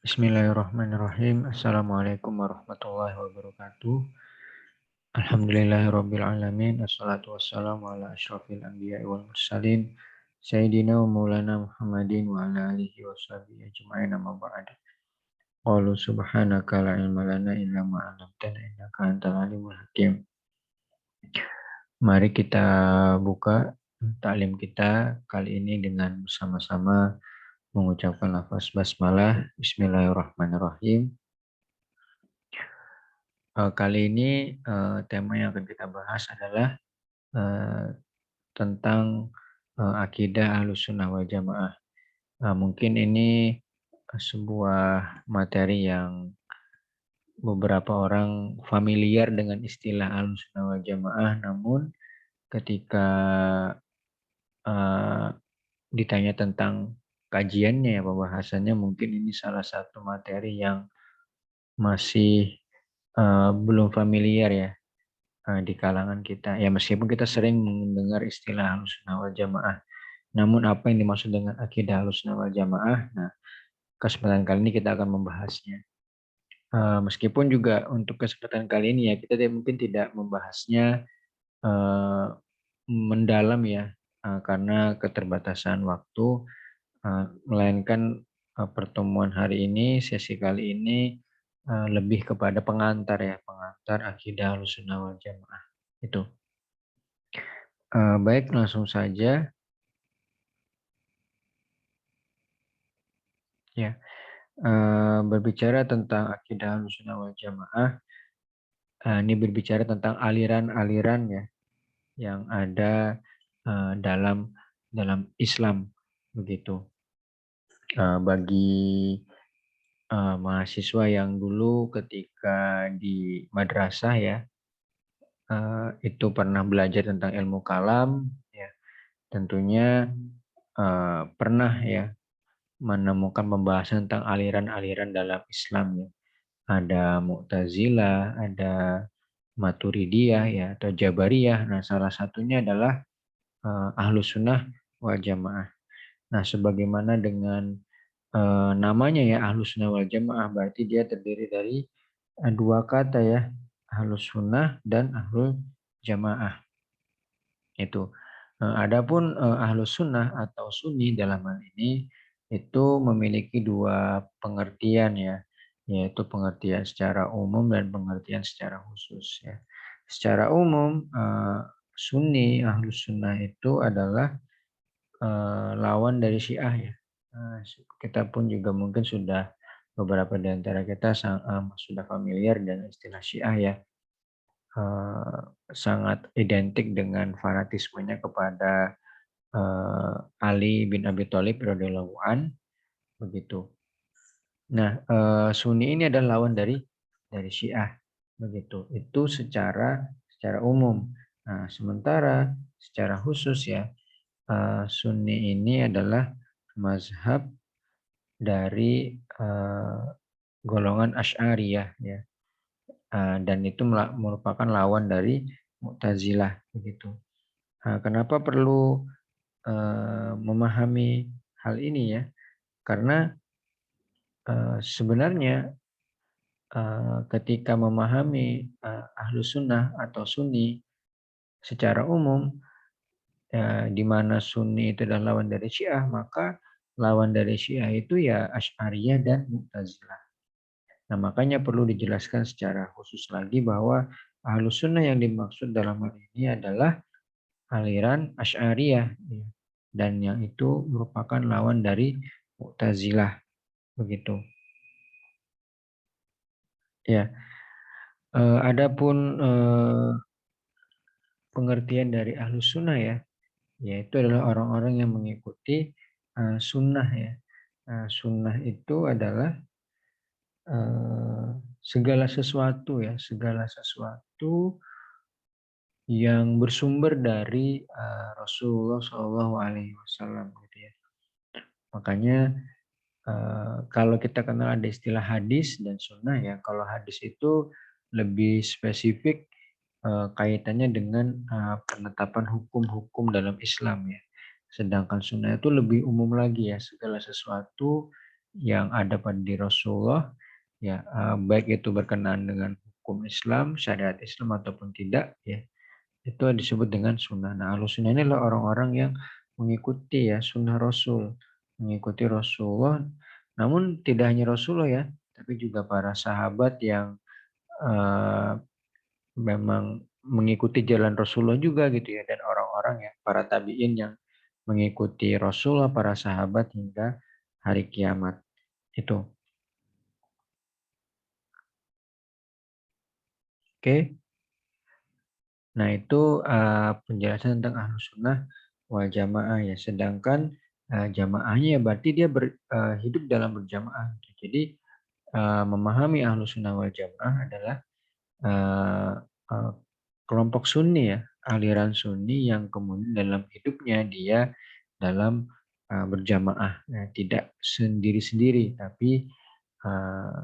Bismillahirrahmanirrahim. Assalamualaikum warahmatullahi wabarakatuh. Alhamdulillahirabbil alamin. Assalatu wassalamu ala asyrofil anbiya'i wal mursalin. Sayyidina wa maulana Muhammadin wa ala alihi wa sahbihi ajma'in amma ba'd. Qalu subhanaka la ilma lana illa ma 'allamtana innaka antal alimul hakim. Mari kita buka taklim kita kali ini dengan bersama-sama mengucapkan lafaz basmalah. Bismillahirrahmanirrahim. Kali ini tema yang akan kita bahas adalah eh, tentang akidah Ahlussunnah wal Jamaah. Mungkin ini sebuah materi yang beberapa orang familiar dengan istilah Ahlussunnah wal Jamaah, namun ketika eh, ditanya tentang kajiannya ya pembahasannya, mungkin ini salah satu materi yang masih belum familiar ya di kalangan kita. Ya meskipun kita sering mendengar istilah Ahlussunnah wal Jamaah, namun apa yang dimaksud dengan akidah Ahlussunnah wal Jamaah? Nah, kesempatan kali ini kita akan membahasnya. Meskipun juga untuk kesempatan kali ini ya kita mungkin tidak membahasnya eh, mendalam ya, karena keterbatasan waktu. Melainkan pertemuan hari ini, sesi kali ini lebih kepada pengantar ya, pengantar akidah Ahlussunnah wal Jamaah itu. Baik, langsung saja ya. Berbicara tentang akidah Ahlussunnah wal Jamaah, ini berbicara tentang aliran-aliran ya yang ada dalam Islam begitu. Bagi mahasiswa yang dulu ketika di madrasah ya itu pernah belajar tentang ilmu kalam ya, tentunya pernah ya menemukan pembahasan tentang aliran-aliran dalam Islam ya. Ada Mu'tazilah, ada Maturidiyah ya atau Jabariyah. Nah, salah satunya adalah Ahlus Sunnah wal Jamaah. Nah, sebagaimana dengan namanya ya Ahlus Sunnah wal Jamaah, berarti dia terdiri dari dua kata ya, Ahlus Sunnah dan Ahlul Jamaah. Itu. Adapun Ahlus Sunnah atau Sunni dalam hal ini itu memiliki dua pengertian ya, yaitu pengertian secara umum dan pengertian secara khusus ya. Secara umum Sunni, Ahlus Sunnah itu adalah lawan dari Syiah ya. Kita pun juga mungkin sudah beberapa di antara kita sudah familiar dengan istilah Syiah ya. Sangat identik dengan fanatismenya kepada Ali bin Abi Thalib radhiyallahu an begitu. Nah, Sunni ini adalah lawan dari Syiah begitu. Itu secara umum. Nah, sementara secara khusus ya Sunni ini adalah mazhab dari golongan Asy'ariyah ya. Dan itu merupakan lawan dari Mu'tazilah begitu. Kenapa perlu memahami hal ini ya? Karena sebenarnya ketika memahami Ahlus Sunnah atau Sunni secara umum, di mana Sunni itu adalah lawan dari Syiah, maka lawan dari Syiah itu ya Asy'ariyah dan Mu'tazilah. Nah, makanya perlu dijelaskan secara khusus lagi bahwa Ahlus Sunnah yang dimaksud dalam hal ini adalah aliran Asy'ariyah ya. Dan yang itu merupakan lawan dari Mu'tazilah begitu. Ya, adapun pengertian dari Ahlus Sunnah ya, yaitu adalah orang-orang yang mengikuti sunnah ya. Sunnah itu adalah segala sesuatu ya, segala sesuatu yang bersumber dari Rasulullah Shallallahu Alaihi Wasallam gitu ya. Makanya kalau kita kenal ada istilah hadis dan sunnah ya. Kalau hadis itu lebih spesifik kaitannya dengan penetapan hukum-hukum dalam Islam ya. Sedangkan sunnah itu lebih umum lagi ya, segala sesuatu yang ada pada di Rasulullah, ya baik itu berkenaan dengan hukum Islam, syariat Islam ataupun tidak, ya itu disebut dengan sunnah. Nah, ahlus sunnah ini adalah orang-orang yang mengikuti ya sunnah Rasul, mengikuti Rasulullah. Namun tidak hanya Rasulullah ya, tapi juga para sahabat yang eh, memang mengikuti jalan Rasulullah juga gitu ya, dan orang-orang ya para tabiin yang mengikuti Rasulullah, para sahabat hingga hari kiamat itu. Oke. Nah, itu penjelasan tentang Ahlus Sunnah wal Jamaah ya. Sedangkan jamaahnya ya berarti dia hidup dalam berjamaah. Jadi memahami Ahlus Sunnah wal Jamaah adalah eh, eh, kelompok Sunni ya, aliran Sunni yang kemudian dalam hidupnya dia dalam berjamaah. Nah, tidak sendiri-sendiri, tapi eh,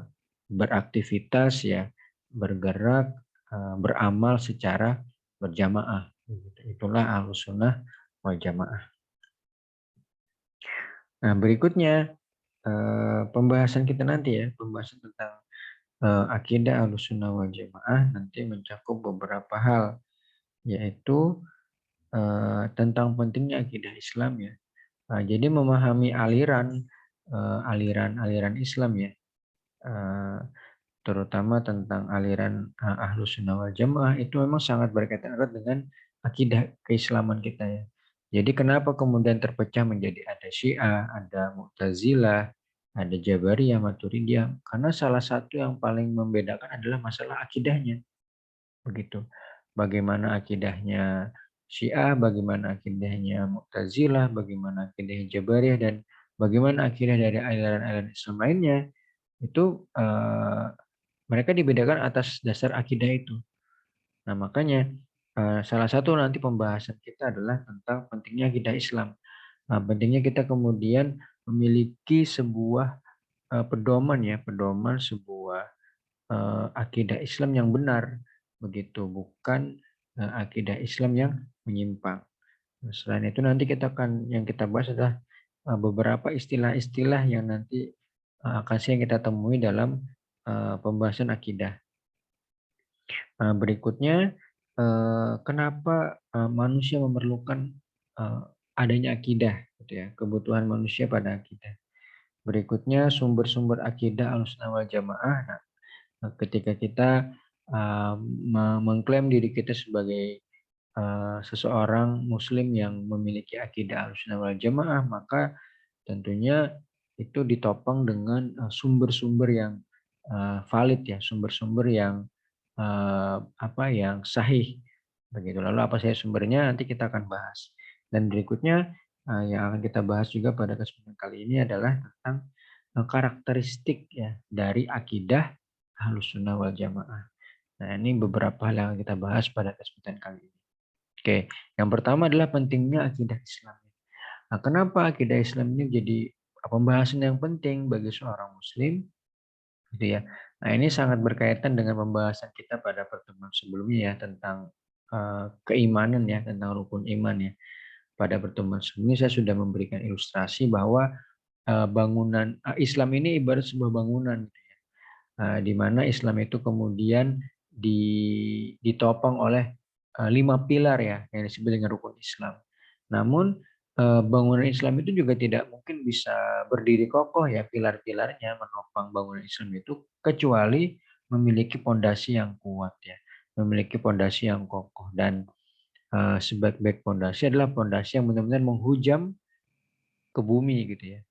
beraktivitas ya, bergerak, beramal secara berjamaah. Itulah Ahlus Sunnah wal Jamaah. Nah, berikutnya pembahasan kita nanti ya, pembahasan tentang akidah Ahlus Sunnah wal Jamaah nanti mencakup beberapa hal, yaitu tentang pentingnya akidah Islam ya. Jadi memahami aliran Islam ya, eh, terutama tentang aliran Ahlus Sunnah wal Jamaah itu memang sangat berkaitan erat dengan akidah keislaman kita ya. Jadi kenapa kemudian terpecah menjadi ada Syiah, ada Mu'tazilah, ada Jabariyah, Maturidiyah? Karena salah satu yang paling membedakan adalah masalah akidahnya. Begitu. Bagaimana akidahnya Syiah, bagaimana akidahnya Mu'tazilah, bagaimana akidahnya Jabariyah, dan bagaimana akidah dari aliran-aliran Islam lainnya, itu mereka dibedakan atas dasar akidah itu. Nah, makanya salah satu nanti pembahasan kita adalah tentang pentingnya akidah Islam. Nah, pentingnya kita kemudian memiliki sebuah pedoman ya, pedoman sebuah akidah Islam yang benar, begitu, bukan akidah Islam yang menyimpang. Nah, selain itu nanti yang kita bahas adalah beberapa istilah-istilah yang nanti akan sering kita temui dalam pembahasan akidah. Berikutnya, kenapa manusia memerlukan adanya akidah, gitu ya, kebutuhan manusia pada akidah. Berikutnya, sumber-sumber akidah Ahlussunnah wal Jamaah. Nah, ketika kita mengklaim diri kita sebagai seseorang Muslim yang memiliki akidah Ahlussunnah wal Jamaah, maka tentunya itu ditopang dengan sumber-sumber yang valid ya, sumber-sumber yang yang sahih. Begitu. Lalu apa saja sumbernya nanti kita akan bahas. Dan berikutnya yang akan kita bahas juga pada kesempatan kali ini adalah tentang karakteristik ya dari akidah Ahlussunnah wal Jamaah. Nah, ini beberapa hal yang kita bahas pada kesempatan kali ini. Oke, yang pertama adalah pentingnya akidah Islam. Nah, kenapa akidah Islam ini jadi pembahasan yang penting bagi seorang Muslim, gitu ya. Nah, ini sangat berkaitan dengan pembahasan kita pada pertemuan sebelumnya ya tentang keimanan ya, tentang rukun iman ya. Pada pertemuan sebelumnya saya sudah memberikan ilustrasi bahwa bangunan Islam ini ibarat sebuah bangunan, gitu ya. Di mana Islam itu kemudian ditopang oleh 5 pilar ya yang disebut dengan rukun Islam. Namun bangunan Islam itu juga tidak mungkin bisa berdiri kokoh ya, pilar-pilarnya menopang bangunan Islam itu, kecuali memiliki pondasi yang kuat ya, memiliki pondasi yang kokoh. Dan sebaik-baik pondasi adalah pondasi yang benar-benar menghujam ke bumi gitu ya.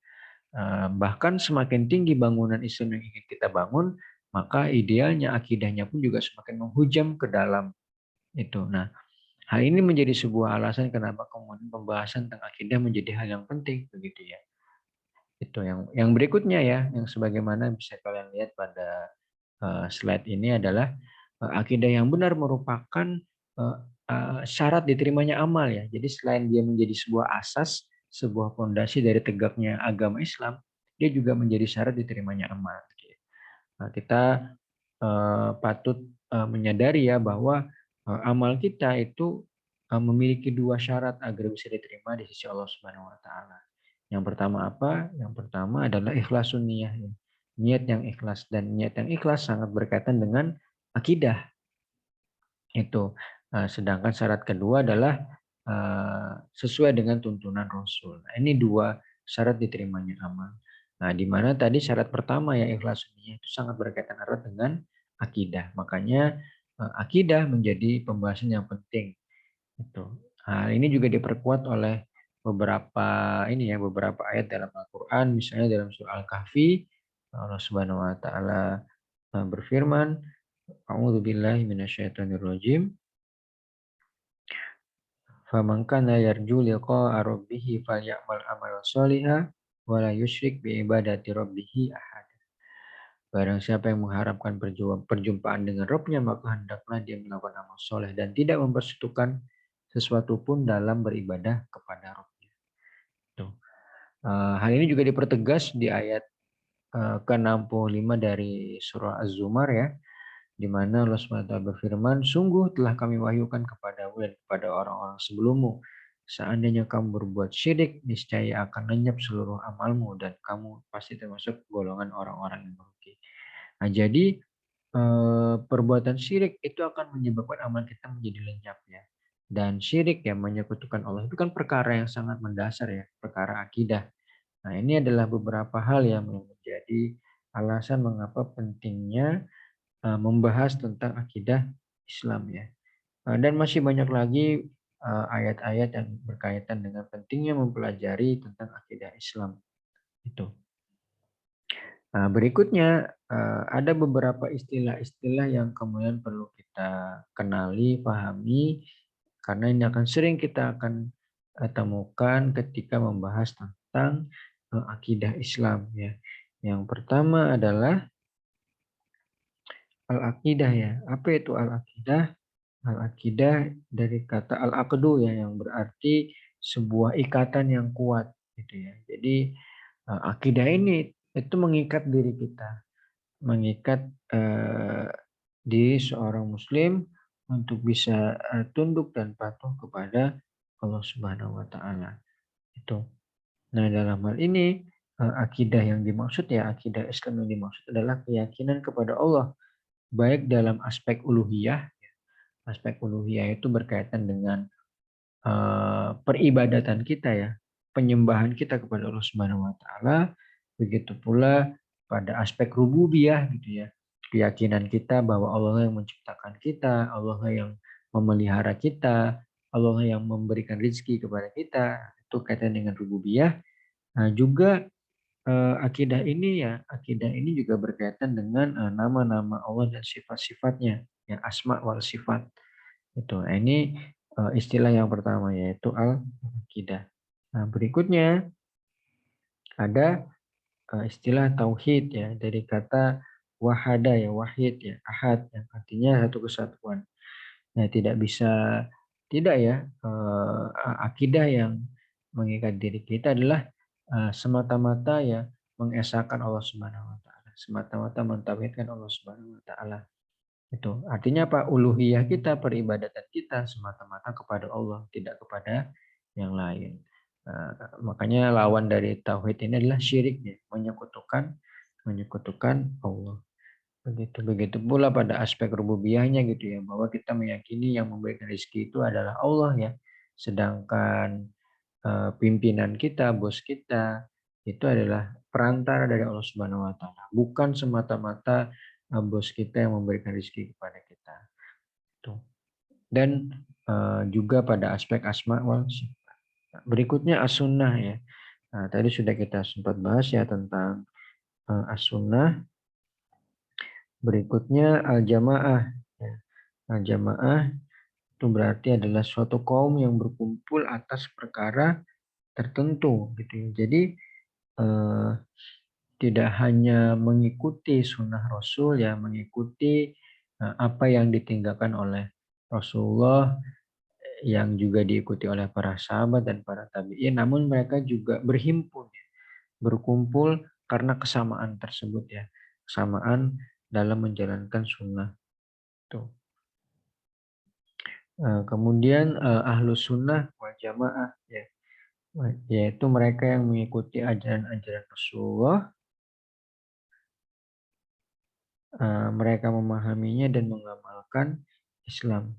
Bahkan semakin tinggi bangunan Islam yang ingin kita bangun, maka idealnya akidahnya pun juga semakin menghujam ke dalam itu. Nah, hal ini menjadi sebuah alasan kenapa kemudian pembahasan tentang akidah menjadi hal yang penting begitu ya. Itu yang berikutnya ya, yang sebagaimana bisa kalian lihat pada slide ini adalah akidah yang benar merupakan syarat diterimanya amal ya. Jadi selain dia menjadi sebuah asas, sebuah fondasi dari tegaknya agama Islam, dia juga menjadi syarat diterimanya amal. Nah, kita patut menyadari ya bahwa amal kita itu memiliki dua syarat agar bisa diterima di sisi Allah Subhanahu wa taala. Yang pertama apa? Yang pertama adalah ikhlasun niyah. Niat yang ikhlas, dan niat yang ikhlas sangat berkaitan dengan akidah. Itu. Sedangkan syarat kedua adalah sesuai dengan tuntunan Rasul. Nah, ini dua syarat diterimanya amal. Nah, di mana tadi syarat pertama ya ikhlas niat itu sangat berkaitan erat dengan akidah. Makanya akidah menjadi pembahasan yang penting. Itu. Hal ini juga diperkuat oleh beberapa ayat dalam Al-Qur'an, misalnya dalam surah Al-Kahfi Allah Subhanahu wa taala berfirman, A'udzubillahi minasyaitonirrajim. Faman kana yarju liqa'a rabbih falyamal amalan sholihan wa la yusyrik bi ibadati rabbih ahad. Barang siapa yang mengharapkan perjumpaan dengan Rabb-nya, maka hendaklah dia melakukan amal soleh dan tidak mempersekutukan sesuatu pun dalam beribadah kepada Rabb-nya. Tuh. Hal ini juga dipertegas di ayat ke-65 dari surah Az-Zumar ya, di mana Allah SWT berfirman, sungguh telah kami wahyukan kepadamu dan kepada orang-orang sebelummu. Seandainya kamu berbuat syirik, niscaya akan lenyap seluruh amalmu dan kamu pasti termasuk golongan orang-orang yang merugi. Nah, jadi perbuatan syirik itu akan menyebabkan amal kita menjadi lenyap ya. Dan syirik ya menyekutukan Allah itu kan perkara yang sangat mendasar ya, perkara akidah. Nah, ini adalah beberapa hal yang menjadi alasan mengapa pentingnya membahas tentang akidah Islam ya. Dan masih banyak lagi ayat-ayat yang berkaitan dengan pentingnya mempelajari tentang akidah Islam itu. Nah, berikutnya ada beberapa istilah-istilah yang kemudian perlu kita kenali, pahami, karena ini akan sering kita akan temukan ketika membahas tentang akidah Islam ya. Yang pertama adalah al-aqidah ya. Apa itu al-aqidah? Al-aqidah dari kata al-aqdu ya, yang berarti sebuah ikatan yang kuat gitu ya. Jadi akidah ini itu mengikat diri kita, mengikat diri seorang muslim untuk bisa tunduk dan patuh kepada Allah Subhanahu wa taala. Itu. Nah, dalam hal ini akidah yang dimaksud ya, akidah Islam yang dimaksud adalah keyakinan kepada Allah baik dalam aspek uluhiyah. Aspek uluhiyah itu berkaitan dengan peribadatan kita ya, penyembahan kita kepada Allah Subhanahu wa taala, begitu pula pada aspek rububiyah gitu ya. Keyakinan kita bahwa Allah yang menciptakan kita, Allah yang memelihara kita, Allah yang memberikan rezeki kepada kita, itu kaitan dengan rububiyah. Nah, juga akidah ini juga berkaitan dengan nama-nama Allah dan sifat-sifatnya, yang asma wal sifat. Itu. Nah, ini istilah yang pertama yaitu al-aqidah. Nah, berikutnya ada istilah tauhid ya, dari kata wahada ya, wahid ya, ahad yang artinya satu kesatuan. Nah, tidak ya, akidah yang mengikat diri kita adalah semata-mata ya mengesahkan Allah Subhanahu wa taala, semata-mata mentauhidkan Allah Subhanahu wa taala. Itu artinya apa? Uluhiyah kita, peribadatan kita semata-mata kepada Allah, tidak kepada yang lain. Makanya lawan dari tauhid ini adalah syirik ya, menyekutukan Allah. Begitu pula pada aspek rububiyahnya gitu ya, bahwa kita meyakini yang memberikan rezeki itu adalah Allah ya. Sedangkan pimpinan kita, bos kita itu adalah perantara dari Allah Subhanahu wa taala, bukan semata-mata bos kita yang memberikan rezeki kepada kita. Tuh. Dan juga pada aspek asma wal sifat. Berikutnya as-sunnah ya. Nah, tadi sudah kita sempat bahas ya tentang as-sunnah. Berikutnya al-jamaah. Ya. Al-jamaah itu berarti adalah suatu kaum yang berkumpul atas perkara tertentu gitu ya. Jadi tidak hanya mengikuti sunnah Rasul ya, mengikuti apa yang ditinggalkan oleh Rasulullah yang juga diikuti oleh para sahabat dan para tabi'in, namun mereka juga berhimpun, berkumpul karena kesamaan tersebut ya, kesamaan dalam menjalankan sunnah. Tuh. Kemudian ahlus sunnah wal jamaah ya. yaitu mereka yang mengikuti ajaran-ajaran Rasulullah, mereka memahaminya dan mengamalkan Islam.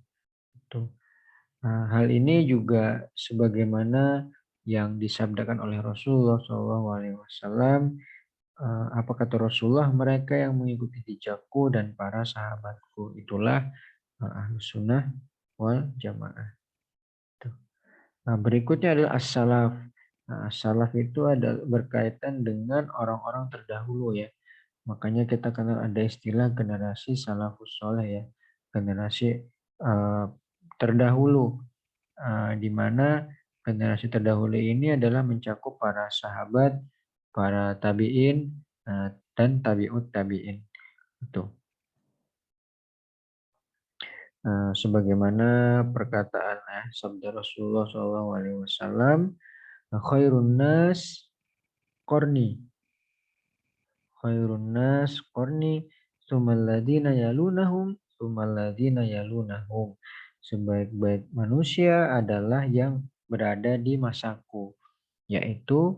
Itu. Hal ini juga sebagaimana yang disabdakan oleh Rasulullah SAW. Apa kata Rasulullah? Mereka yang mengikuti jejakku dan para sahabatku itulah Ahlus Sunnah wal Jamaah. Nah, berikutnya adalah as-salaf. Nah, as-salaf itu ada berkaitan dengan orang-orang terdahulu ya. Makanya kita kenal ada istilah generasi salafus soleh ya. Generasi terdahulu. Di mana generasi terdahulu ini adalah mencakup para sahabat, para tabi'in, dan tabi'ut tabi'in. Itu. Sebagaimana perkataan sabda Rasulullah SAW, khairun nas qarni, khairun nas qarni, tsummalladina yalunahum, tsummalladina yalunahum. Sebaik-baik manusia adalah yang berada di masaku, yaitu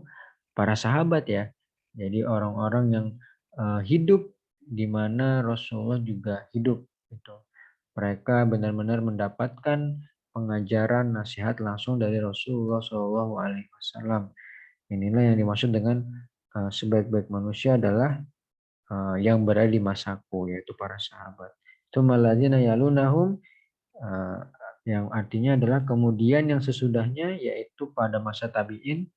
para sahabat ya. Jadi orang-orang yang hidup di mana Rasulullah juga hidup gitu. Mereka benar-benar mendapatkan pengajaran nasihat langsung dari Rasulullah SAW. Inilah yang dimaksud dengan sebaik-baik manusia adalah yang berada di masaku, yaitu para sahabat. Itu maladzina yalunahum, yang artinya adalah kemudian yang sesudahnya, yaitu pada masa tabi'in.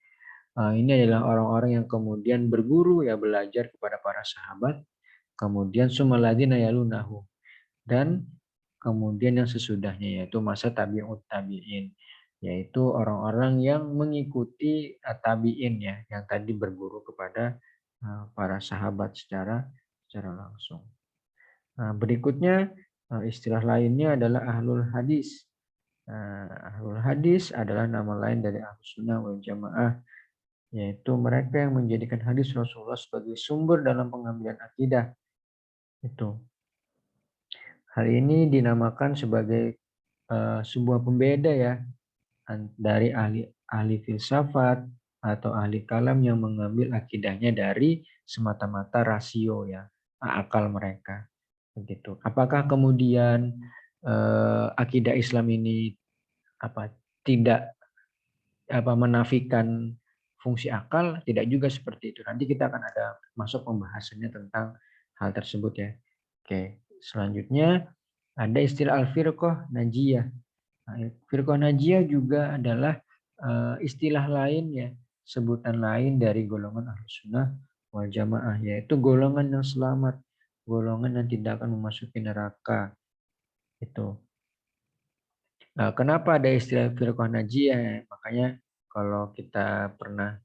Ini adalah orang-orang yang kemudian berguru ya, belajar kepada para sahabat. Kemudian sumaladina yalunahu, dan kemudian yang sesudahnya yaitu masa tabi'ut tabi'in, yaitu orang-orang yang mengikuti tabi'in ya, yang tadi berguru kepada para sahabat secara langsung. Berikutnya istilah lainnya adalah ahlul hadis. Ahlul hadis adalah nama lain dari Ahlus Sunnah wal Jamaah, yaitu mereka yang menjadikan hadis Rasulullah sebagai sumber dalam pengambilan akidah. Itu. Hal ini dinamakan sebagai sebuah pembeda ya, dari ahli filsafat atau ahli kalam yang mengambil akidahnya dari semata-mata rasio ya, akal mereka. Begitu. Apakah kemudian akidah Islam ini tidak menafikan fungsi akal? Tidak juga seperti itu. Nanti kita akan ada masuk pembahasannya tentang hal tersebut ya. Oke, selanjutnya ada istilah al-firqah najiyah. Firqah najiyah juga adalah istilah lain ya, sebutan lain dari golongan Ahlus Sunnah wal Jamaah, yaitu golongan yang selamat, golongan yang tidak akan memasuki neraka. Itu. Kenapa ada istilah firqah najiyah? Makanya kalau kita pernah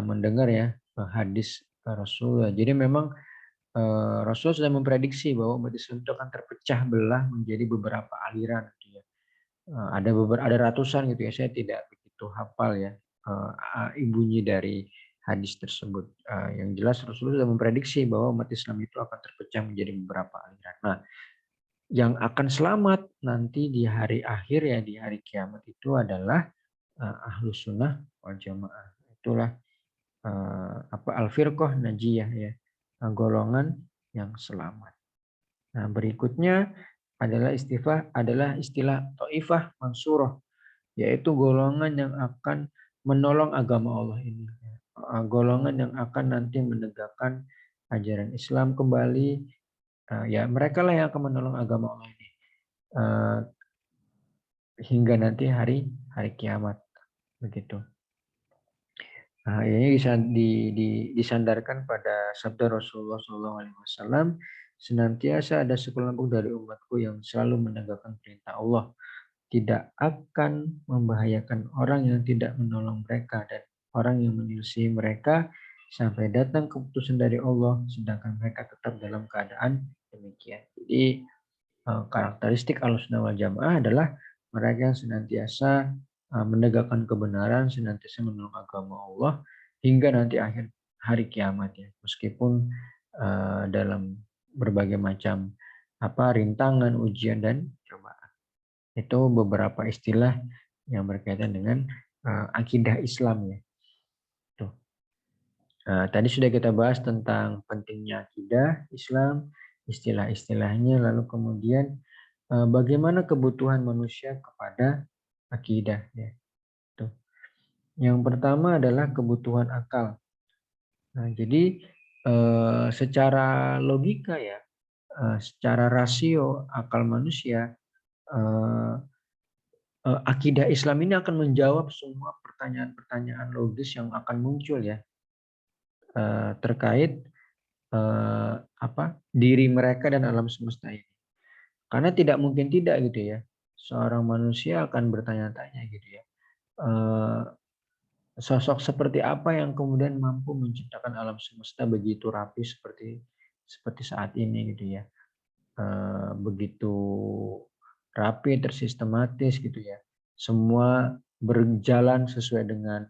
mendengar ya hadis Rasul. Jadi memang Rasul sudah memprediksi bahwa umat Islam itu akan terpecah belah menjadi beberapa aliran. Gitu ya. Ada ratusan gitu ya. Saya tidak begitu hafal ya bunyi dari hadis tersebut. Yang jelas Rasul sudah memprediksi bahwa umat Islam itu akan terpecah menjadi beberapa aliran. Nah, yang akan selamat nanti di hari akhir ya, di hari kiamat itu adalah Ahlus Sunnah wal Jamaah. Itulah al-firqah najiyah ya, golongan yang selamat. Nah, berikutnya adalah istilah Taifah Mansurah, yaitu golongan yang akan menolong agama Allah ini. Golongan yang akan nanti menegakkan ajaran Islam kembali. Ya, mereka lah yang akan menolong agama Allah ini hingga nanti hari kiamat. Begitu. Nah, ini disandarkan pada sabda Rasulullah SAW, senantiasa ada sekelompok dari umatku yang selalu menegakkan perintah Allah, tidak akan membahayakan orang yang tidak menolong mereka dan orang yang menyelisih mereka sampai datang keputusan dari Allah, sedangkan mereka tetap dalam keadaan demikian. Jadi karakteristik Ahlussunnah wal Jamaah adalah mereka yang senantiasa menegakkan kebenaran, senantiasa menolong agama Allah hingga nanti akhir hari kiamat ya. Meskipun dalam berbagai macam rintangan, ujian dan cobaan. Itu beberapa istilah yang berkaitan dengan akidah Islam ya. Tuh. Tadi sudah kita bahas tentang pentingnya akidah Islam, istilah-istilahnya, lalu kemudian bagaimana kebutuhan manusia kepada akidah ya. Tuh. Yang pertama adalah kebutuhan akal. Nah, jadi secara logika ya, secara rasio akal manusia, akidah Islam ini akan menjawab semua pertanyaan-pertanyaan logis yang akan muncul ya, terkait diri mereka dan alam semesta ini. Karena tidak mungkin tidak gitu ya, seorang manusia akan bertanya-tanya gitu ya, sosok seperti apa yang kemudian mampu menciptakan alam semesta begitu rapi seperti saat ini gitu ya. Begitu rapi, tersistematis gitu ya. Semua berjalan sesuai dengan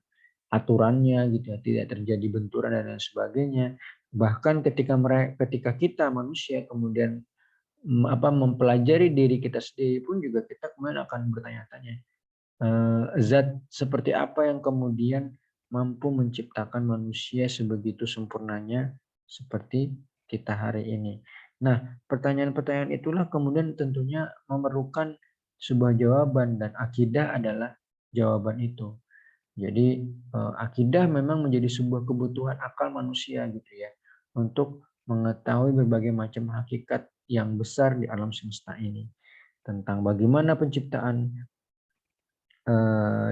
aturannya gitu ya, tidak terjadi benturan dan lain sebagainya. Bahkan ketika kita manusia kemudian mempelajari diri kita sendiri pun juga kita kemudian akan bertanya-tanya, zat seperti apa yang kemudian mampu menciptakan manusia sebegitu sempurnanya seperti kita hari ini. Nah, pertanyaan-pertanyaan itulah kemudian tentunya memerlukan sebuah jawaban dan akidah adalah jawaban itu. Jadi akidah memang menjadi sebuah kebutuhan akal manusia gitu ya, untuk mengetahui berbagai macam hakikat yang besar di alam semesta ini. Tentang bagaimana penciptaan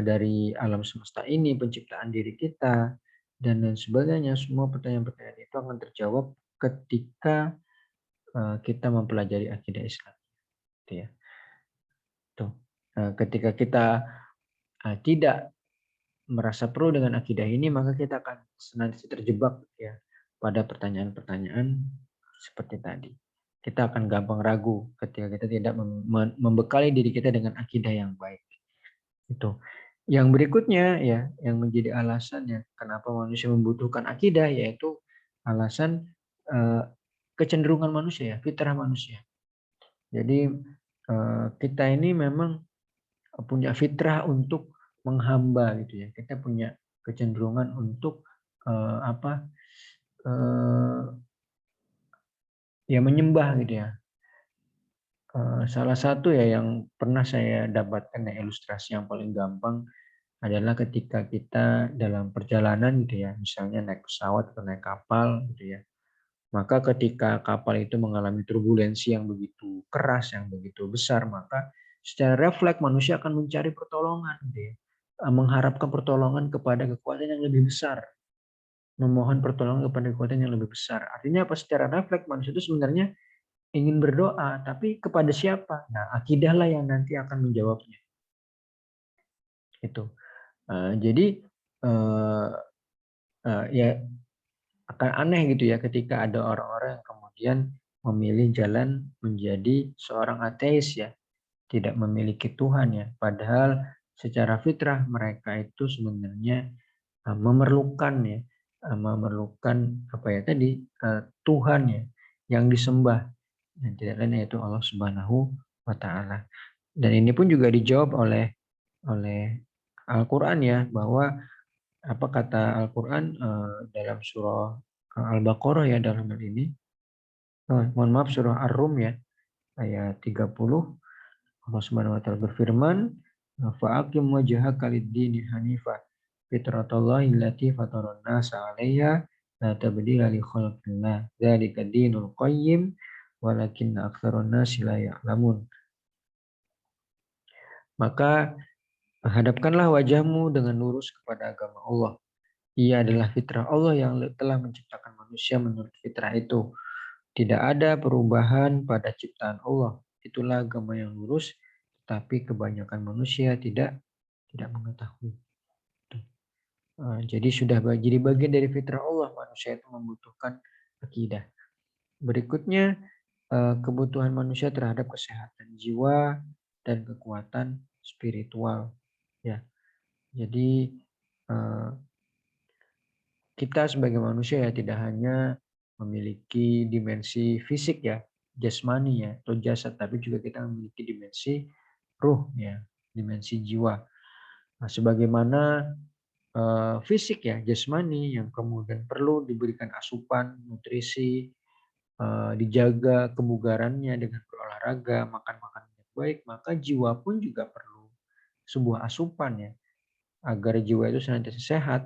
dari alam semesta ini, penciptaan diri kita, dan lain sebagainya. Semua pertanyaan-pertanyaan itu akan terjawab ketika kita mempelajari akidah Islam. Gitu ya. Tuh. Ketika kita tidak merasa perlu dengan akidah ini, maka kita akan senantiasa terjebak ya pada pertanyaan-pertanyaan seperti tadi. Kita akan gampang ragu ketika kita tidak membekali diri kita dengan akidah yang baik. Itu. Yang berikutnya ya, yang menjadi alasannya kenapa manusia membutuhkan akidah, yaitu alasan kecenderungan manusia ya, fitrah manusia. Jadi kita ini memang punya fitrah untuk menghamba gitu ya. Kita punya kecenderungan untuk ya menyembah gitu ya. Salah satu ya yang pernah saya dapatkan ya, ilustrasi yang paling gampang adalah ketika kita dalam perjalanan gitu ya, misalnya naik pesawat atau naik kapal gitu ya. Maka ketika kapal itu mengalami turbulensi yang begitu keras, yang begitu besar, maka secara refleks manusia akan mencari pertolongan gitu ya. Mengharapkan pertolongan kepada kekuatan yang lebih besar. Memohon pertolongan kepada kekuatan yang lebih besar. Artinya apa? Secara refleks manusia itu sebenarnya ingin berdoa, tapi kepada siapa? Nah, akidahlah yang nanti akan menjawabnya. Itu. Jadi ya akan aneh gitu ya ketika ada orang-orang yang kemudian memilih jalan menjadi seorang ateis ya, tidak memiliki Tuhan ya. Padahal secara fitrah mereka itu sebenarnya memerlukan ya, memerlukan apa ya tadi, Tuhan ya yang disembah, dan tidak lain yaitu Allah Subhanahu wa taala. Dan ini pun juga dijawab oleh Al-Qur'an ya, bahwa apa kata Al-Qur'an dalam surah Al-Baqarah ya dalam hal ini. Mohon maaf, surah Ar-Rum ya ayat 30. Allah Subhanahu wa taala berfirman, "Fa'aqim wajhaka lid-dini hanifah fitratallahi allati fataran nasa 'alaiha la tabdila li khalqillah dzalika dinul qayyim walakinna aktsarun nasi la ya'lamun." Maka hadapkanlah wajahmu dengan lurus kepada agama Allah. Ia adalah fitrah Allah yang telah menciptakan manusia menurut fitrah itu. Tidak ada perubahan pada ciptaan Allah. Itulah agama yang lurus, tapi kebanyakan manusia tidak mengetahui. Jadi sudah jadi bagian dari fitrah Allah, manusia itu membutuhkan akidah. Berikutnya kebutuhan manusia terhadap kesehatan jiwa dan kekuatan spiritual. Ya, jadi kita sebagai manusia ya tidak hanya memiliki dimensi fisik ya, jasmani ya, atau jasad, tapi juga kita memiliki dimensi ruh ya, dimensi jiwa. Nah, sebagaimana fisik ya, jasmani yang kemudian perlu diberikan asupan, nutrisi, dijaga kebugarannya dengan berolahraga, makan makanan yang baik, maka jiwa pun juga perlu sebuah asupan ya, agar jiwa itu senantiasa sehat,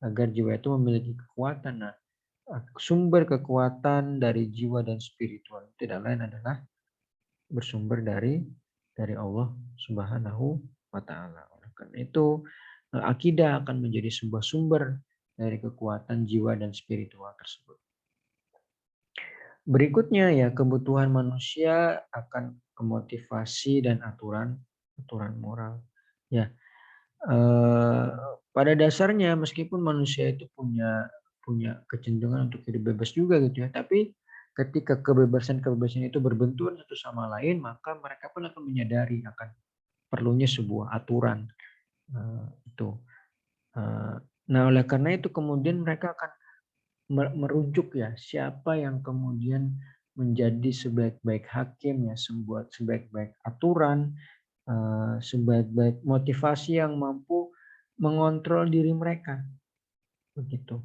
agar jiwa itu memiliki kekuatan. Nah, sumber kekuatan dari jiwa dan spiritual tidak lain adalah bersumber dari Allah Subhanahu wa taala. Oleh karena itu, akidah akan menjadi sebuah sumber dari kekuatan jiwa dan spiritual tersebut. Berikutnya ya, kebutuhan manusia akan kemotivasi dan aturan moral. Ya, eh, pada dasarnya meskipun manusia itu punya punya kecenderungan untuk hidup bebas juga gitu ya, tapi ketika kebebasan-kebebasan itu berbenturan satu sama lain, maka mereka pun akan menyadari akan perlunya sebuah aturan itu. Eh, nah, oleh karena itu kemudian mereka akan merujuk ya siapa yang kemudian menjadi sebaik-baik hakim ya, sebaik-baik aturan, sebaik-baik motivasi yang mampu mengontrol diri mereka begitu.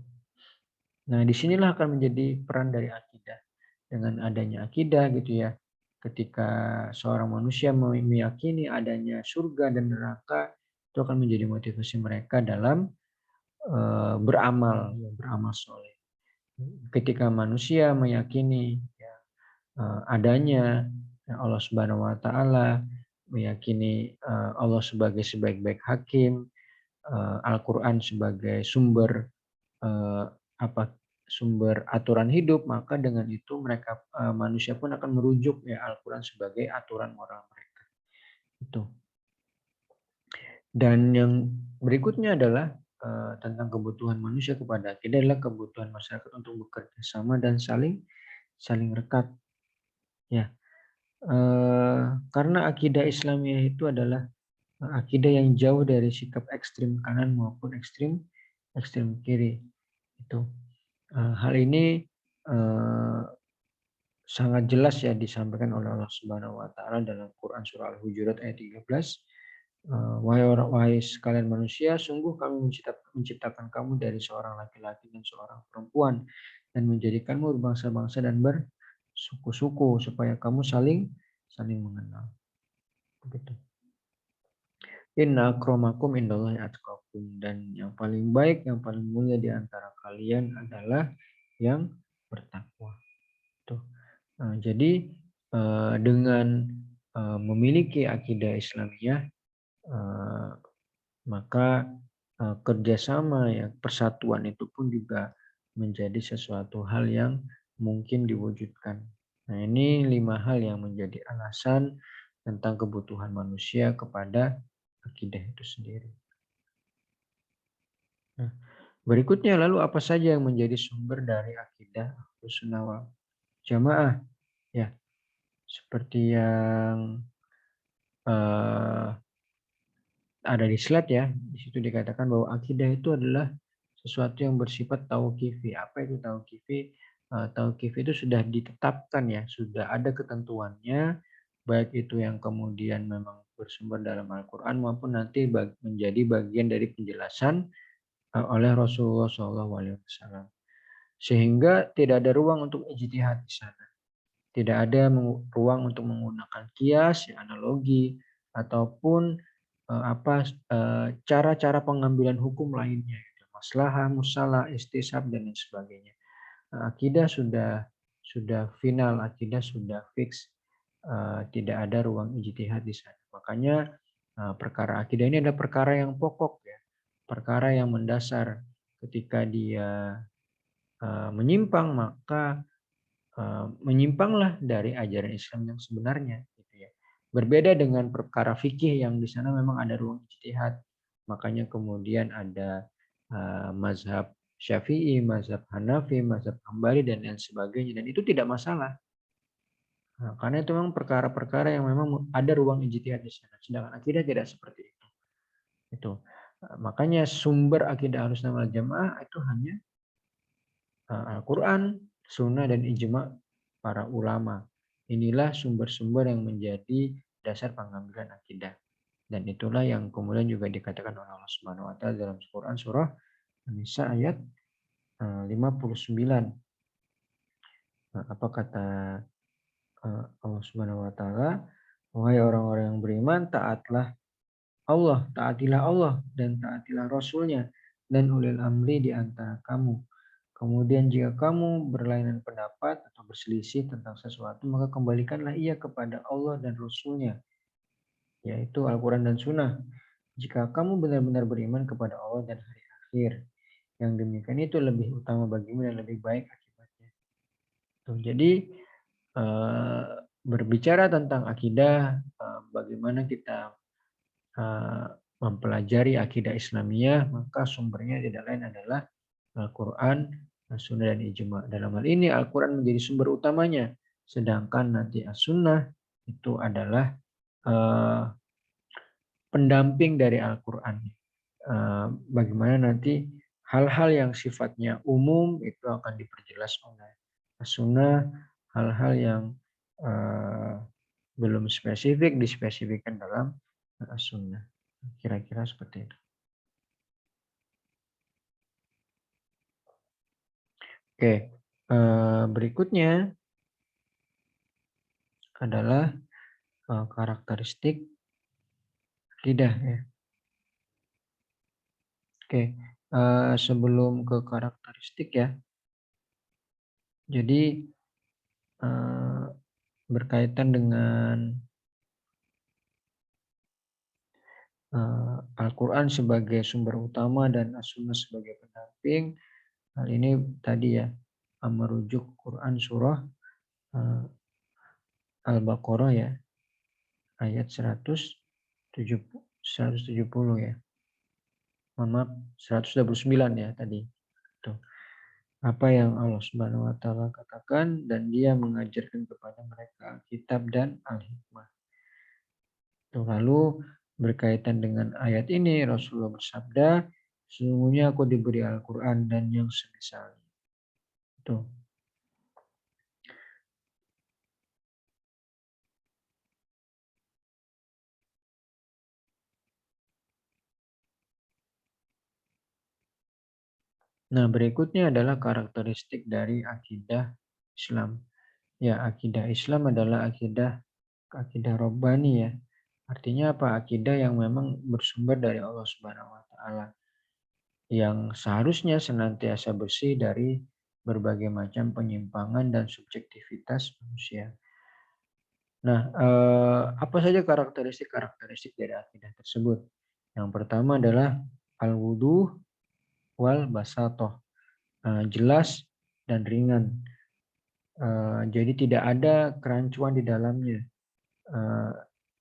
Nah, disinilah akan menjadi peran dari akidah. Dengan adanya akidah gitu ya, ketika seorang manusia meyakini adanya surga dan neraka, itu akan menjadi motivasi mereka dalam beramal, ya, beramal soleh. Ketika manusia meyakini ya, adanya ya, Allah Subhanahu Wa Taala, meyakini Allah sebagai sebaik-baik hakim, Al-Quran sebagai sumber eh, apa sumber aturan hidup, maka dengan itu mereka manusia pun akan merujuk ya Al-Quran sebagai aturan moral mereka. Itu. Dan yang berikutnya adalah tentang kebutuhan manusia kepada akidah adalah kebutuhan masyarakat untuk bekerja sama dan saling rekat. Ya, karena akidah Islamiyah itu adalah akidah yang jauh dari sikap ekstrim kanan maupun ekstrim kiri. Itu. Hal ini sangat jelas ya disampaikan oleh Allah Subhanahu wa taala dalam Quran surah Al-Hujurat ayat 13. Wahai sekalian manusia, sungguh kami menciptakan kamu dari seorang laki-laki dan seorang perempuan dan menjadikanmu berbangsa-bangsa dan bersuku-suku supaya kamu saling mengenal. Begitu. Inna akramakum indallahi atqakum, dan yang paling baik, yang paling mulia di antara kalian adalah yang bertakwa. Tuh. Nah, jadi dengan memiliki akidah Islamiyah, maka kerjasama ya persatuan itu pun juga menjadi sesuatu hal yang mungkin diwujudkan. Nah, ini 5 hal yang menjadi alasan tentang kebutuhan manusia kepada akidah itu sendiri. Nah, berikutnya lalu apa saja yang menjadi sumber dari akidah Ahlus Sunnah wal Jamaah? Ya, seperti yang ada di slide ya, di situ dikatakan bahwa akidah itu adalah sesuatu yang bersifat tauqifi. Apa itu tauqifi? Tauqifi itu sudah ditetapkan ya, sudah ada ketentuannya, baik itu yang kemudian memang bersumber dalam Al-Quran maupun nanti menjadi bagian dari penjelasan oleh Rasulullah SAW. Sehingga tidak ada ruang untuk ijtihad di sana. Tidak ada ruang untuk menggunakan kias, ya, analogi, ataupun cara-cara pengambilan hukum lainnya, gitu. Maslahah, musalah, istisab dan lain sebagainya. Akidah sudah final, akidah sudah fix, tidak ada ruang ijtihad di sana. Makanya perkara akidah ini adalah perkara yang pokok ya, perkara yang mendasar. Ketika dia menyimpang, maka menyimpanglah dari ajaran Islam yang sebenarnya gitu ya. Berbeda dengan perkara fikih yang di sana memang ada ruang ijtihad. Makanya kemudian ada mazhab Syafi'i, mazhab Hanafi, mazhab Hambali dan lain sebagainya, dan itu tidak masalah. Nah, karena itu memang perkara-perkara yang memang ada ruang ijtihad di sana. Sedangkan akidah tidak seperti itu. Itu. Makanya sumber akidah Ahlussunnah wal Jamaah itu hanya Al-Quran, Sunnah, dan ijma para ulama. Inilah sumber-sumber yang menjadi dasar pengambilan akidah. Dan itulah yang kemudian juga dikatakan oleh Allah Subhanahu wa taala dalam Quran surah An-Nisa ayat 59. Apa kata Allah Subhanahu wa taala? Wahai orang-orang yang beriman, taatilah Allah dan taatilah Rasulnya dan ulil amri di antara kamu. Kemudian jika kamu berlainan pendapat atau berselisih tentang sesuatu, maka kembalikanlah ia kepada Allah dan Rasulnya, yaitu Al-Quran dan Sunnah. Jika kamu benar-benar beriman kepada Allah dan hari akhir, yang demikian itu lebih utama bagimu dan lebih baik akibatnya. Tuh, jadi berbicara tentang akidah, bagaimana kita mempelajari akidah Islamiyah, maka sumbernya tidak lain adalah Al-Quran, As-Sunnah, dan Ijma. Dalam hal ini Al-Quran menjadi sumber utamanya, sedangkan nanti As-Sunnah itu adalah pendamping dari Al-Quran. Bagaimana nanti hal-hal yang sifatnya umum itu akan diperjelas oleh As-Sunnah, hal-hal yang belum spesifik dispesifikkan dalam As-Sunnah. Kira-kira seperti itu. Oke, berikutnya adalah karakteristik akidah ya. Oke, sebelum ke karakteristik ya, jadi berkaitan dengan Al-Quran sebagai sumber utama dan As-Sunnah sebagai pendamping. Hal ini tadi ya, merujuk Quran surah Al-Baqarah ya, ayat 170 ya. Mohon maaf, 129 ya tadi. Tuh. Apa yang Allah Subhanahu wa taala katakan, dan Dia mengajarkan kepada mereka kitab dan al-hikmah. Lalu berkaitan dengan ayat ini Rasulullah bersabda, sesungguhnya aku diberi Al-Quran dan yang semisalnya. Tuh. Nah, berikutnya adalah karakteristik dari akidah Islam. Ya, akidah Islam adalah akidah Rabbani ya. Artinya apa? Akidah yang memang bersumber dari Allah Subhanahu wa taala, yang seharusnya senantiasa bersih dari berbagai macam penyimpangan dan subjektivitas manusia. Nah, apa saja karakteristik dari akidah tersebut? Yang pertama adalah al-wuduh wal basatoh, jelas dan ringan. Jadi tidak ada kerancuan di dalamnya.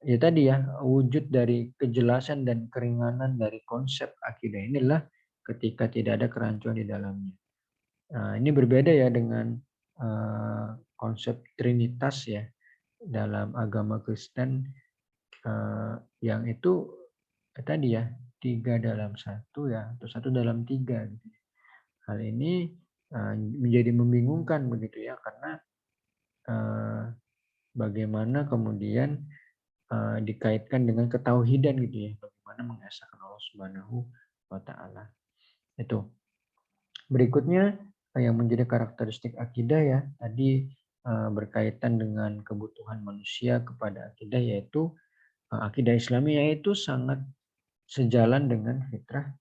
Ya tadi ya, wujud dari kejelasan dan keringanan dari konsep akidah inilah ketika tidak ada kerancuan di dalamnya. Ini berbeda ya dengan konsep trinitas ya dalam agama Kristen, yang itu tadi ya 3 dalam 1 ya, atau 1 dalam 3 gitu. Hal ini menjadi membingungkan begitu ya, karena bagaimana kemudian dikaitkan dengan ketauhidan gitu ya, bagaimana mengesahkan Allah Subhanahu wa taala. Itu. Berikutnya yang menjadi karakteristik akidah ya, tadi berkaitan dengan kebutuhan manusia kepada akidah, yaitu akidah Islami yaitu sangat sejalan dengan fitrah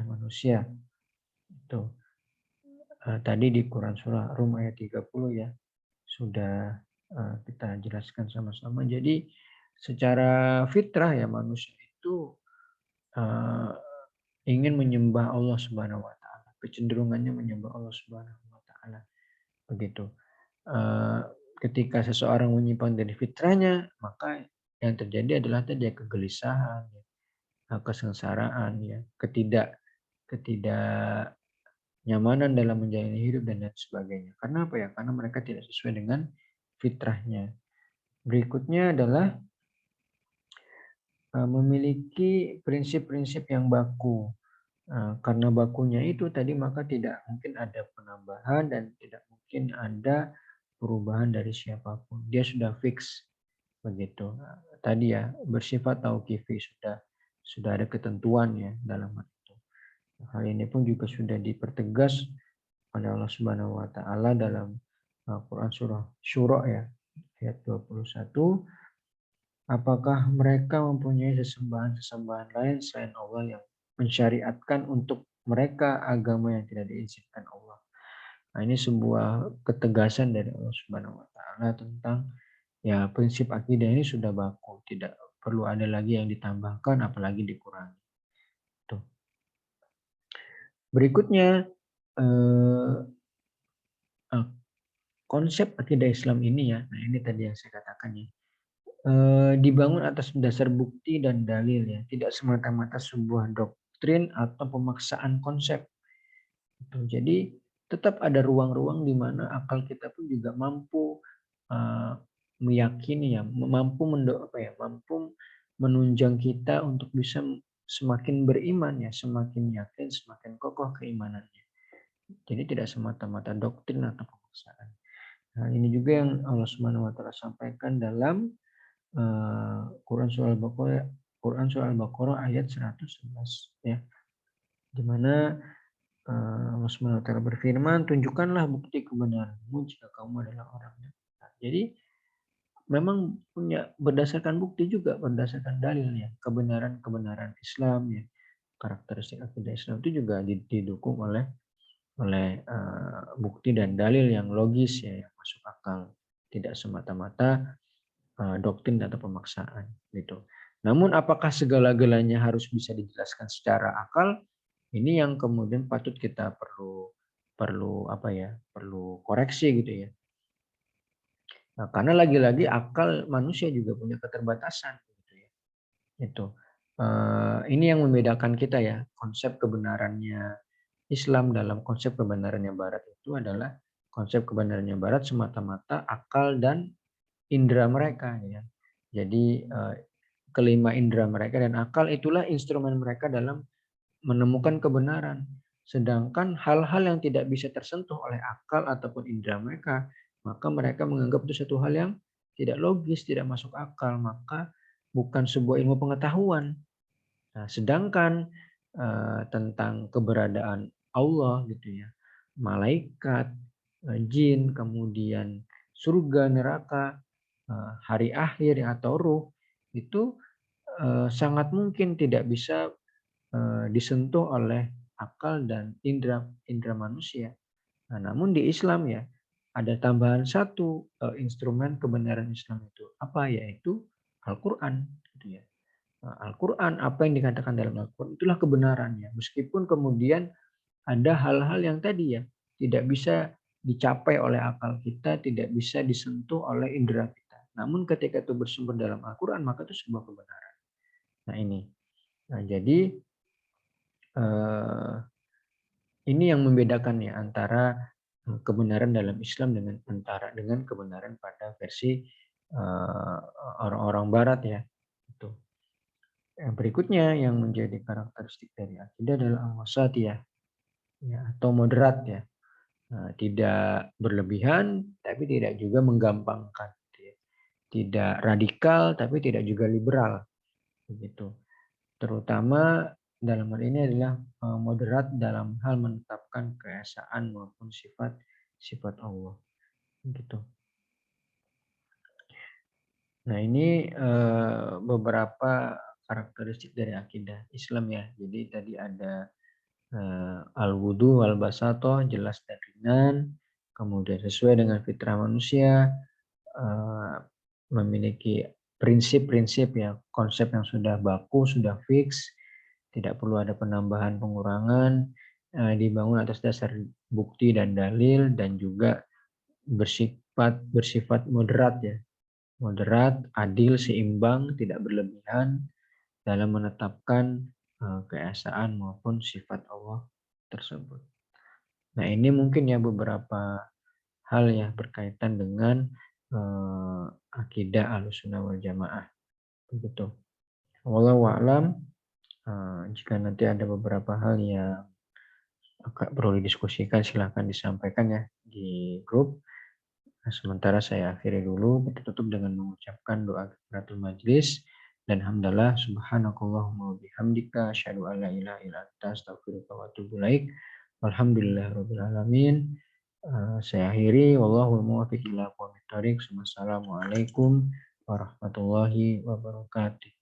manusia. Itu. Tadi di Quran surah Rum ayat 30 ya, sudah kita jelaskan sama-sama. Jadi secara fitrah ya manusia itu ingin menyembah Allah Subhanahu wa taala. Kecenderungannya menyembah Allah Subhanahu wa taala. Begitu. Ketika seseorang menyimpang dari fitrahnya, maka yang terjadi adalah tadi kegelisahan, kesengsaraan, ya, ketidaknyamanan dalam menjalani hidup dan lain sebagainya. Karena apa ya? Karena mereka tidak sesuai dengan fitrahnya. Berikutnya adalah memiliki prinsip-prinsip yang baku. Karena bakunya itu tadi, maka tidak mungkin ada penambahan dan tidak mungkin ada perubahan dari siapapun. Dia sudah fix begitu. tadi ya bersifat tauqifi, sudah ada ketentuan ya dalam hal itu. Hal ini pun juga sudah dipertegas oleh Allah Subhanahu wa taala dalam Quran surah Syura ya ayat 21, apakah mereka mempunyai sesembahan-sesembahan lain selain Allah yang mensyariatkan untuk mereka agama yang tidak diizinkan Allah. Nah, ini sebuah ketegasan dari Allah Subhanahu wa taala tentang ya prinsip akidah ini sudah baku, tidak perlu ada lagi yang ditambahkan apalagi dikurangi. Tuh. Berikutnya eh, konsep akidah Islam ini ya. Nah, ini tadi yang saya katakan ya. Dibangun atas dasar bukti dan dalil ya, tidak semata-mata sebuah doktrin atau pemaksaan konsep. Jadi tetap ada ruang-ruang di mana akal kita pun juga mampu meyakini ya, mampu mampu menunjang kita untuk bisa semakin beriman ya, semakin yakin, semakin kokoh keimanannya. Jadi tidak semata-mata doktrin atau pemaksaan. Nah, ini juga yang Allah Subhanahu wa taala sampaikan dalam Quran surah Al-Baqarah ayat 111 ya. Di mana Allah Subhanahu wa taala berfirman, "Tunjukkanlah bukti kebenaranmu jika kamu adalah orang yang benar." Jadi memang punya berdasarkan bukti juga, berdasarkan dalilnya, kebenaran-kebenaran Islam ya. Karakteristik akidah Islam itu juga didukung oleh bukti dan dalil yang logis ya, yang masuk akal, tidak semata-mata doktrin atau pemaksaan gitu. Namun apakah segala-galanya harus bisa dijelaskan secara akal? Ini yang kemudian patut kita perlu koreksi gitu ya. Nah, karena lagi-lagi akal manusia juga punya keterbatasan gitu ya. Itu. Ini yang membedakan kita ya, konsep kebenarannya Islam dalam konsep kebenarannya Barat itu adalah konsep kebenarannya Barat semata-mata akal dan indera mereka ya. Jadi kelima indera mereka dan akal itulah instrumen mereka dalam menemukan kebenaran. Sedangkan hal-hal yang tidak bisa tersentuh oleh akal ataupun indera mereka, maka mereka menganggap itu satu hal yang tidak logis, tidak masuk akal, maka bukan sebuah ilmu pengetahuan. Nah, sedangkan tentang keberadaan Allah gitu ya, malaikat, jin, kemudian surga, neraka, hari akhir atau ruh itu sangat mungkin tidak bisa disentuh oleh akal dan indera indera manusia. Nah, namun di Islam ya ada tambahan satu instrumen kebenaran Islam itu apa, yaitu Al-Quran gitu ya. Nah, Al-Quran, apa yang dikatakan dalam Al-Quran itulah kebenarannya. Meskipun kemudian ada hal-hal yang tadi ya tidak bisa dicapai oleh akal kita, tidak bisa disentuh oleh indera kita. Namun ketika itu bersumber dalam Al-Quran maka itu sebuah kebenaran. Nah ini. Nah jadi ini yang membedakan ya antara kebenaran dalam Islam dengan kebenaran pada versi orang-orang Barat ya. Itu. Yang berikutnya yang menjadi karakteristik dari akidah adalah al-wasatiyah ya, atau moderat ya. Tidak berlebihan tapi tidak juga menggampangkan. Gitu ya. Tidak radikal tapi tidak juga liberal. Begitu. Terutama dalam hal ini adalah moderat dalam hal menetapkan keesaan maupun sifat Allah. Gitu. Nah ini beberapa karakteristik dari akidah Islam ya. Jadi tadi ada al-wudu wal basatoh, jelas dan ringan, kemudian sesuai dengan fitrah manusia, memiliki prinsip-prinsip ya, konsep yang sudah baku, sudah fix, tidak perlu ada penambahan pengurangan, dibangun atas dasar bukti dan dalil dan juga bersifat moderat ya. Moderat, adil, seimbang, tidak berlebihan dalam menetapkan keesaan maupun sifat Allah tersebut. Nah, ini mungkin ya beberapa hal ya berkaitan dengan akidah Ahlussunnah wal Jamaah. Begitu. Wallahu a'lam. Jika nanti ada beberapa hal yang agak perlu didiskusikan silahkan disampaikan ya di grup. Nah, sementara saya akhiri dulu, kita tutup dengan mengucapkan doa kafaratul majlis dan hamdalah subhanakallahumma wa bihamdika asyhadu an la ilaha illa anta astaghfiruka wa atubu ilaik. Walhamdulillahirabbil alamin. Saya akhiri wallahul muwaffiq ila aqwamit thoriq. Wassalamualaikum warahmatullahi wabarakatuh.